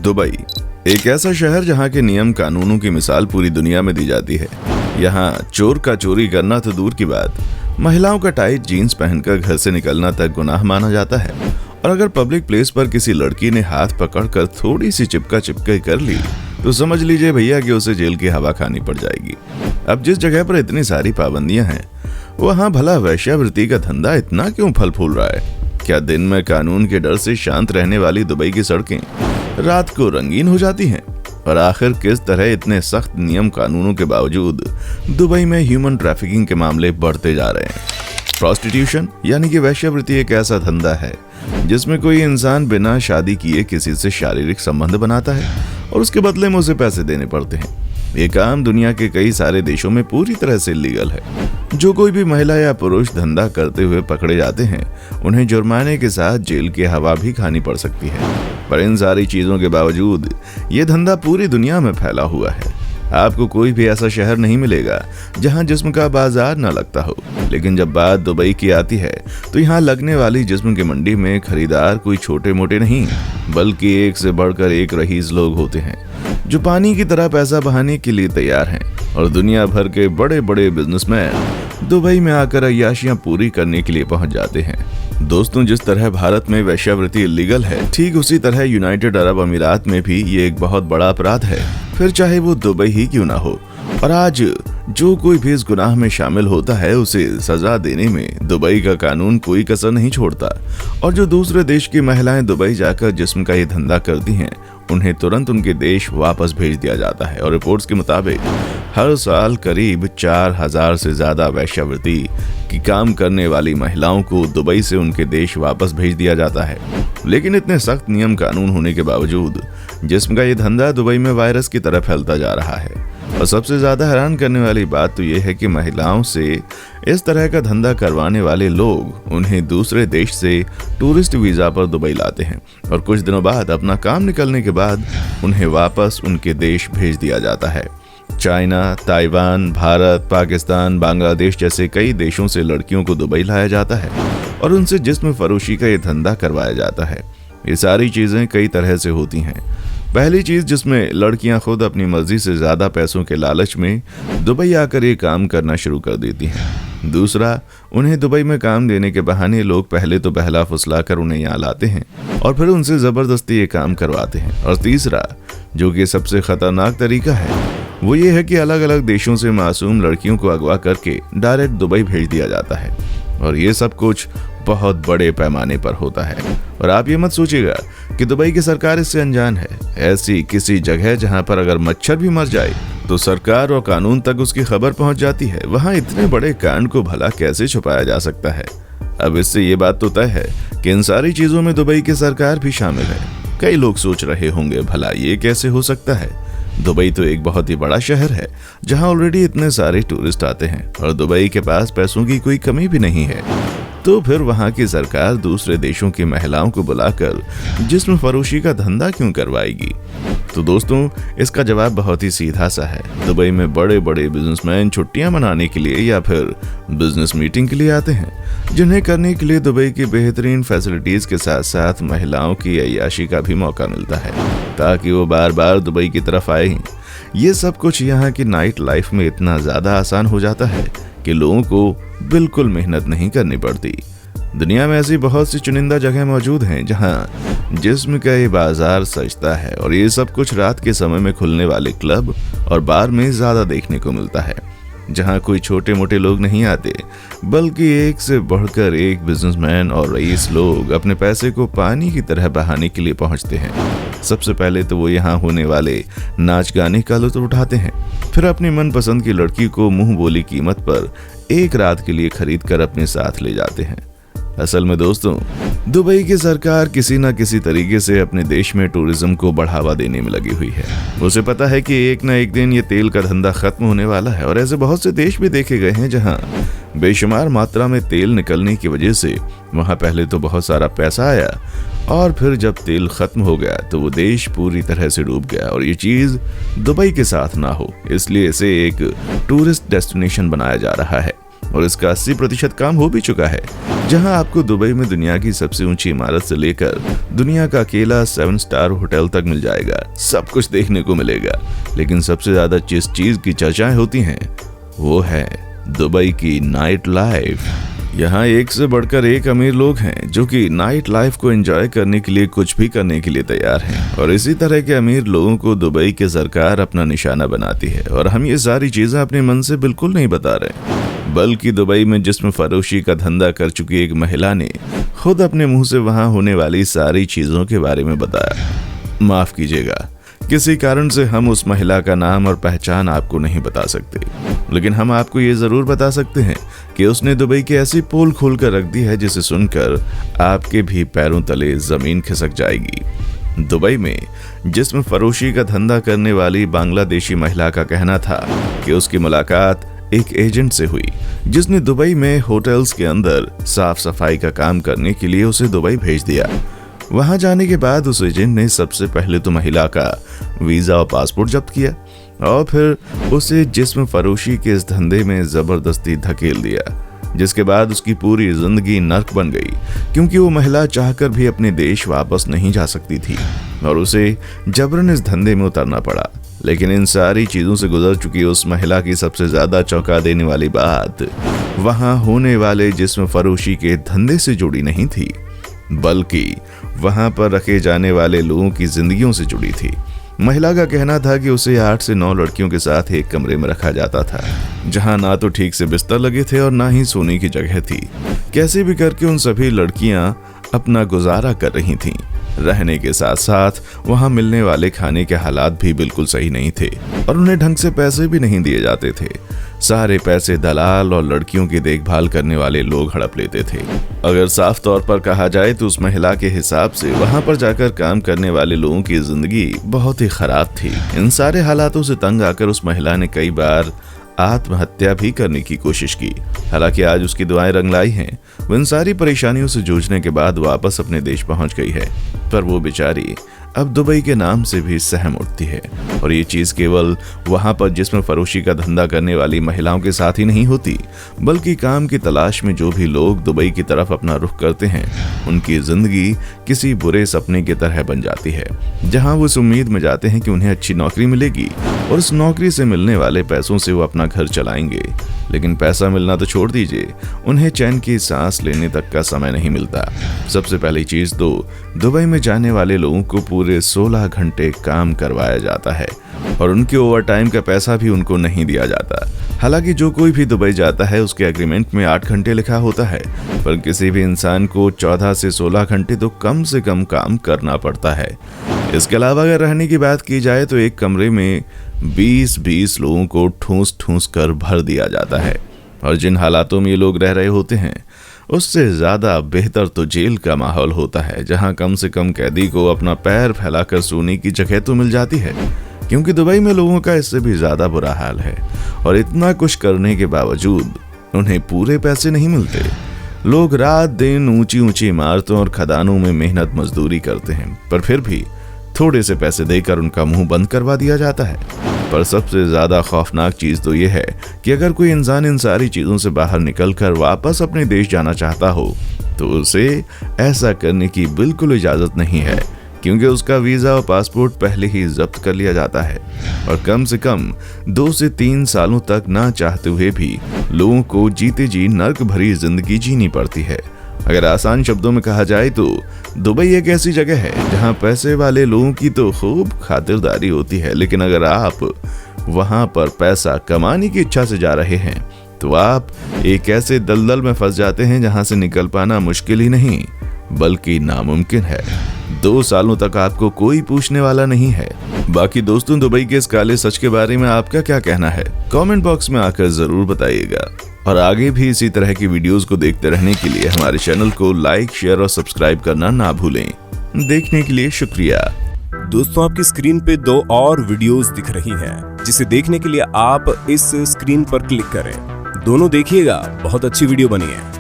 Dubai एक ऐसा शहर जहां के नियम कानूनों की मिसाल पूरी दुनिया में दी जाती है। यहाँ चोर का चोरी करना तो दूर की बात, महिलाओं का टाइट जीन्स पहनकर घर से निकलना तक गुनाह माना जाता है। और अगर पब्लिक प्लेस पर किसी लड़की ने हाथ पकड़कर थोड़ी सी चिपका चिपके कर ली तो समझ लीजिए भैया कि उसे जेल की हवा खानी पड़ जाएगी। अब जिस जगह पर इतनी सारी पाबंदियां हैं वहां भला वेश्यावृत्ति का धंधा इतना क्यों फल फूल रहा है? क्या दिन में कानून के डर से शांत रहने वाली दुबई की सड़कें रात को रंगीन हो जाती हैं? और आखिर किस तरह इतने सख्त नियम कानूनों के बावजूद दुबई में ह्यूमन ट्रैफिकिंग के मामले बढ़ते जा रहे हैं? प्रोस्टिट्यूशन यानी कि वेश्यावृत्ति एक ऐसा धंधा है जिसमें कोई इंसान बिना शादी किए किसी से शारीरिक संबंध बनाता है और उसके बदले में उसे पैसे देने पड़ते हैं। ये काम दुनिया के कई सारे देशों में पूरी तरह से इलीगल है। जो कोई भी महिला या पुरुष धंधा करते हुए पकड़े जाते हैं उन्हें जुर्माने के साथ जेल की हवा भी खानी पड़ सकती है। पर इन सारी चीजों के बावजूद ये धंधा पूरी दुनिया में फैला हुआ है। आपको कोई भी ऐसा शहर नहीं मिलेगा जहां जिस्म का बाजार न लगता हो। लेकिन जब बात दुबई की आती है तो यहाँ लगने वाली जिस्म की मंडी में खरीदार कोई छोटे मोटे नहीं बल्कि एक से बढ़कर एक रईस लोग होते हैं जो पानी की तरह पैसा बहाने के लिए तैयार हैं। और दुनिया भर के बड़े बड़े बिजनेसमैन दुबई में आकर अय्याशियां पूरी करने के लिए पहुंच जाते हैं। दोस्तों, जिस तरह भारत में वेश्यावृत्ति इलीगल है ठीक उसी तरह यूनाइटेड अरब अमीरात में भी ये एक बहुत बड़ा अपराध है, फिर चाहे वो दुबई ही क्यों ना हो। और आज जो कोई भी इस गुनाह में शामिल होता है उसे सजा देने में दुबई का कानून कोई कसर नहीं छोड़ता। और जो दूसरे देश की महिलाएं दुबई जाकर जिस्म का ये धंधा करती हैं उन्हें तुरंत उनके देश वापस भेज दिया जाता है। और रिपोर्ट्स के मुताबिक हर साल करीब 4000 से ज्यादा वेश्यावृत्ति की काम करने वाली महिलाओं को दुबई से उनके देश वापस भेज दिया जाता है। लेकिन इतने सख्त नियम कानून होने के बावजूद जिस्म का ये धंधा दुबई में वायरस की तरह फैलता जा रहा है। और सबसे ज्यादा हैरान करने वाली बात तो ये है कि महिलाओं से इस तरह का धंधा करवाने वाले लोग उन्हें दूसरे देश से टूरिस्ट वीजा पर दुबई लाते हैं और कुछ दिनों बाद अपना काम निकलने के बाद उन्हें वापस उनके देश भेज दिया जाता है। चाइना, ताइवान, भारत, पाकिस्तान, बांग्लादेश जैसे कई देशों से लड़कियों को दुबई लाया जाता है और उनसे जिस्म फरोशी का ये धंधा करवाया जाता है। ये सारी चीजें कई तरह से होती हैं। पहली चीज जिसमें लड़कियां खुद अपनी मर्जी से ज्यादा पैसों के लालच में दुबई आकर ये काम करना शुरू कर देती हैं। दूसरा, उन्हें दुबई में काम देने के बहाने लोग पहले तो बहला फुसला कर उन्हें यहाँ लाते हैं और फिर उनसे जबरदस्ती ये काम करवाते हैं। और तीसरा, जो कि सबसे खतरनाक तरीका है, वो ये है कि अलग अलग देशों से मासूम लड़कियों को अगवा करके डायरेक्ट दुबई भेज दिया जाता है। और ये सब कुछ बहुत बड़े पैमाने पर होता है। और आप ये मत सोचिएगा कि दुबई की सरकार इससे अनजान है। ऐसी किसी जगह जहां पर अगर मच्छर भी मर जाए तो सरकार और कानून तक उसकी खबर पहुंच जाती है, वहां इतने बड़े कांड को भला कैसे छुपाया जा सकता है? अब इससे ये बात तो तय है कि इन सारी चीजों में दुबई की सरकार भी शामिल है। कई लोग सोच रहे होंगे भला ये कैसे हो सकता है? दुबई तो एक बहुत ही बड़ा शहर है जहां ऑलरेडी इतने सारे टूरिस्ट आते हैं और दुबई के पास पैसों की कोई कमी भी नहीं है। तो फिर वहां की सरकार दूसरे देशों की महिलाओं को बुलाकर जिस्म फरोशी का धंधा क्यों करवाएगी? तो दोस्तों, इसका जवाब बहुत ही सीधा सा है। दुबई में बड़े बड़े बिजनेसमैन छुट्टियां मनाने के लिए या फिर बिजनेस मीटिंग के लिए आते हैं, जिन्हें करने के लिए दुबई की बेहतरीन फैसिलिटीज के साथ साथ महिलाओं की अय्याशी का भी मौका मिलता है ताकि वो बार बार दुबई की तरफ आए। ये सब कुछ यहाँ की नाइट लाइफ में इतना ज्यादा आसान हो जाता है कि लोगों को बिल्कुल मेहनत नहीं करनी पड़ती। दुनिया में ऐसी बहुत सी चुनिंदा जगह मौजूद हैं जहां जिस्म का ये बाजार सजता है और ये सब कुछ रात के समय में खुलने वाले क्लब और बार में ज्यादा देखने को मिलता है, जहां कोई छोटे मोटे लोग नहीं आते बल्कि एक से बढ़कर एक बिजनेसमैन और रईस लोग अपने पैसे को पानी की तरह बहाने के लिए पहुंचते हैं। सबसे पहले तो वो यहाँ होने वाले नाच गाने का लुत्फ उठाते हैं, फिर अपनी मनपसंद की लड़की को मुंह बोली कीमत पर एक रात के लिए खरीद कर अपने साथ ले जाते हैं। असल में दोस्तों, दुबई की सरकार किसी न किसी तरीके से अपने देश में टूरिज्म को बढ़ावा देने में लगी हुई है। उसे पता है कि एक न एक दिन ये तेल का धंधा खत्म होने वाला है और ऐसे बहुत से देश भी देखे गए हैं जहां बेशुमार मात्रा में तेल निकलने की वजह से वहां पहले तो बहुत सारा पैसा आया और फिर जब तेल खत्म हो गया तो वो देश पूरी तरह से डूब गया। और ये चीज दुबई के साथ ना हो इसलिए इसे एक टूरिस्ट डेस्टिनेशन बनाया जा रहा है। और इसका 80% काम हो भी चुका है। जहां आपको दुबई में दुनिया की सबसे ऊंची इमारत से लेकर दुनिया का अकेला 7 स्टार होटल तक मिल जाएगा, सब कुछ देखने को मिलेगा। लेकिन सबसे ज्यादा जिस चीज की चर्चाएं होती हैं वो है दुबई की नाइट लाइफ। यहाँ एक से बढ़कर एक अमीर लोग हैं जो कि नाइट लाइफ को एंजॉय करने के लिए कुछ भी करने के लिए तैयार हैं, और इसी तरह के अमीर लोगों को दुबई की सरकार अपना निशाना बनाती है। और हम ये सारी चीजें अपने मन से बिल्कुल नहीं बता रहे, बल्कि दुबई में जिस्म फरोशी का धंधा कर चुकी एक महिला ने खुद अपने मुंह से वहां होने वाली सारी चीजों के बारे में बताया। माफ कीजिएगा, किसी कारण से हम उस महिला का नाम और पहचान आपको नहीं बता सकते, लेकिन हम आपको ये जरूर बता सकते हैं कि उसने दुबई की ऐसी पोल खोल कर रख दी है जिसे सुनकर आपके भी पैरों तले जमीन खिसक जाएगी। दुबई में जिस्म फरोशी का धंधा करने वाली बांग्लादेशी महिला का कहना था कि उसकी मुलाकात एक एजेंट से हुई जिसने दुबई में होटल्स के अंदर साफ सफाई का काम करने के लिए उसे दुबई भेज दिया। वहां जाने के बाद उस एजेंट ने सबसे पहले तो महिला का वीजा और पासपोर्ट जब्त किया और फिर उसे जिस्म फरोशी के इस धंधे में जबरदस्ती धकेल दिया, जिसके बाद उसकी पूरी जिंदगी नर्क बन गई, क्योंकि वो महिला चाहकर भी अपने देश वापस नहीं जा सकती थी और उसे जबरन इस धंधे में उतरना पड़ा। लेकिन इन सारी चीजों से गुजर चुकी उस महिला की सबसे ज्यादा चौंका देने वाली बात वहां होने वाले जिस्म फरोशी के धंधे से जुड़ी नहीं थी, बल्कि वहां पर रखे जाने वाले लोगों की जिंदगियों से जुड़ी थी। महिला का कहना था कि उसे 8 से 9 लड़कियों के साथ एक कमरे में रखा जाता था, जहां ना तो ठीक से बिस्तर लगे थे और ना ही सोने की जगह थी। कैसे भी करके उन सभी लड़कियां अपना गुजारा कर रही थीं। रहने के साथ साथ वहां मिलने वाले खाने के हालात भी बिल्कुल सही नहीं थे और उन्हें ढंग से पैसे भी नहीं दिए जाते थे। सारे पैसे दलाल और लड़कियों की देखभाल करने वाले लोग हड़प लेते थे। अगर साफ तौर पर कहा जाए तो उस महिला के हिसाब से वहां पर जाकर काम करने वाले लोगों की जिंदगी बहुत ही खराब थी। इन सारे हालातों से तंग आकर उस महिला ने कई बार आत्महत्या भी करने की कोशिश की। हालांकि आज उसकी दुआएं रंग लाई हैं। वो इन सारी परेशानियों से जूझने के बाद वापस अपने देश पहुंच गई है, पर वो बेचारी अब दुबई के नाम से भी सहम उठती है। और ये चीज केवल वहां पर जिस्म फरोशी का धंधा करने वाली महिलाओं के साथ ही नहीं होती, बल्कि काम की तलाश में जो भी लोग दुबई की तरफ अपना रुख करते हैं, उनकी जिंदगी किसी बुरे सपने की तरह बन जाती है, जहां वो इस उम्मीद में जाते हैं कि उन्हें अच्छी नौकरी मिलेगी और उस नौकरी से मिलने वाले पैसों से वो अपना घर चलाएंगे। लेकिन पैसा मिलना तो छोड़ दीजिए, उन्हें चैन की सांस लेने तक का समय नहीं मिलता। सबसे पहली चीज तो दुबई में जाने वाले लोगों को पूरे 16 घंटे काम करवाया जाता है और उनके ओवर टाइम का पैसा भी उनको नहीं दिया जाता। हालांकि जो कोई भी दुबई जाता है उसके एग्रीमेंट में 8 घंटे लिखा होता है, पर किसी भी इंसान को 14 से 16 घंटे तो कम से कम काम करना पड़ता है। इसके अलावा अगर रहने की बात की जाए तो एक कमरे में 20-20 लोगों को ठूस ठूस कर भर दिया जाता है, और जिन हालातों में ये लोग रह रहे होते हैं उससे ज्यादा बेहतर तो जेल का माहौल होता है, जहां कम से कम कैदी को अपना पैर फैलाकर सोने की जगह तो मिल जाती है, क्योंकि दुबई में लोगों का इससे भी ज्यादा बुरा हाल है। और इतना कुछ करने के बावजूद उन्हें पूरे पैसे नहीं मिलते। लोग रात दिन ऊंची ऊंची इमारतों और खदानों में मेहनत मजदूरी करते हैं, पर फिर भी थोड़े से पैसे देकर उनका मुंह बंद करवा दिया जाता है। पर सबसे ज्यादा खौफनाक चीज तो यह है कि अगर कोई इंसान इन सारी चीजों से बाहर निकलकर वापस अपने देश जाना चाहता हो तो उसे ऐसा करने की बिल्कुल इजाजत नहीं है, क्योंकि उसका वीजा और पासपोर्ट पहले ही जब्त कर लिया जाता है और कम से कम 2 से 3 सालों तक ना चाहते हुए भी लोगों को जीते जी नर्क भरी जिंदगी जीनी पड़ती है। अगर आसान शब्दों में कहा जाए तो दुबई एक ऐसी जगह है जहां पैसे वाले लोगों की तो खूब खातिरदारी होती है, लेकिन अगर आप वहां पर पैसा कमाने की इच्छा से जा रहे हैं तो आप एक ऐसे दलदल में फंस जाते हैं जहां से निकल पाना मुश्किल ही नहीं बल्कि नामुमकिन है। 2 सालों तक आपको कोई पूछने वाला नहीं है। बाकी दोस्तों, दुबई के इस काले सच के बारे में आपका क्या कहना है? कमेंट बॉक्स में आकर जरूर बताइएगा। और आगे भी इसी तरह की वीडियोस को देखते रहने के लिए हमारे चैनल को लाइक, शेयर और सब्सक्राइब करना ना भूलें। देखने के लिए शुक्रिया। दोस्तों, आपकी स्क्रीन पे 2 और वीडियोस दिख रही हैं, जिसे देखने के लिए आप इस स्क्रीन पर क्लिक करें। दोनों देखिएगा, बहुत अच्छी वीडियो बनी है।